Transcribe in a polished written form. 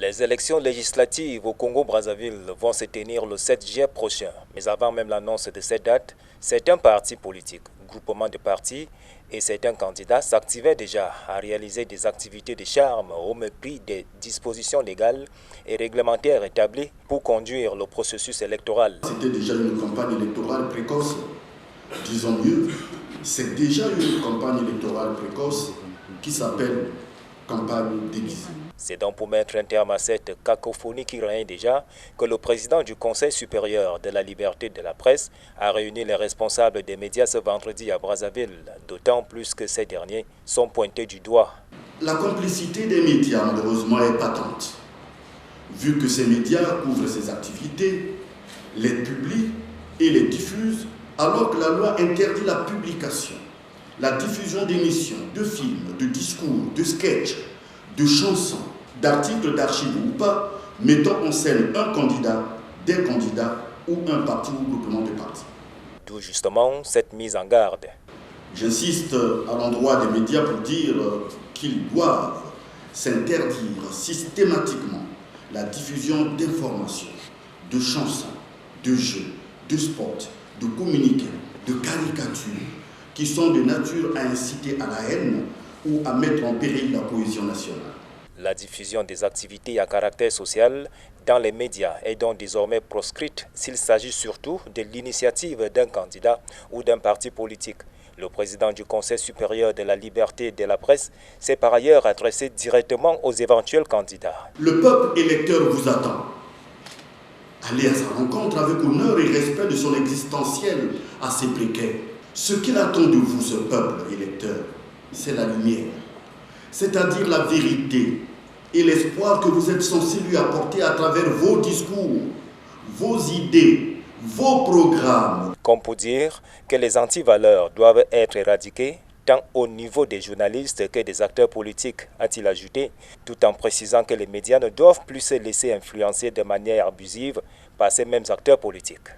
Les élections législatives au Congo-Brazzaville vont se tenir le 7 juillet prochain. Mais avant même l'annonce de cette date, certains partis politiques, groupements de partis et certains candidats s'activaient déjà à réaliser des activités de charme au mépris des dispositions légales et réglementaires établies pour conduire le processus électoral. C'était déjà une campagne électorale précoce. Disons mieux, c'est déjà une campagne électorale précoce qui s'appelle campagne déguisée. C'est donc pour mettre un terme à cette cacophonie qui règne déjà que le président du Conseil supérieur de la liberté de la presse a réuni les responsables des médias ce vendredi à Brazzaville, d'autant plus que ces derniers sont pointés du doigt. La complicité des médias, malheureusement, est patente. Vu que ces médias couvrent ces activités, les publient et les diffusent, alors que la loi interdit la publication, la diffusion d'émissions, de films, de discours, de sketchs, de chansons, d'articles d'archives ou pas, mettant en scène un candidat, des candidats ou un parti ou groupement de partis. D'où justement cette mise en garde. J'insiste à l'endroit des médias pour dire qu'ils doivent s'interdire systématiquement la diffusion d'informations, de chansons, de jeux, de spots, de communiqués, de caricatures qui sont de nature à inciter à la haine ou à mettre en péril la cohésion nationale. La diffusion des activités à caractère social dans les médias est donc désormais proscrite s'il s'agit surtout de l'initiative d'un candidat ou d'un parti politique. Le président du Conseil supérieur de la liberté de la presse s'est par ailleurs adressé directement aux éventuels candidats. Le peuple électeur vous attend. Allez à sa rencontre avec honneur et respect de son existentiel assez précaire. Ce qu'il attend de vous, ce peuple électeur, c'est la lumière, c'est-à-dire la vérité et l'espoir que vous êtes censé lui apporter à travers vos discours, vos idées, vos programmes. Comme pour dire que les antivaleurs doivent être éradiquées, tant au niveau des journalistes que des acteurs politiques, a-t-il ajouté, tout en précisant que les médias ne doivent plus se laisser influencer de manière abusive par ces mêmes acteurs politiques.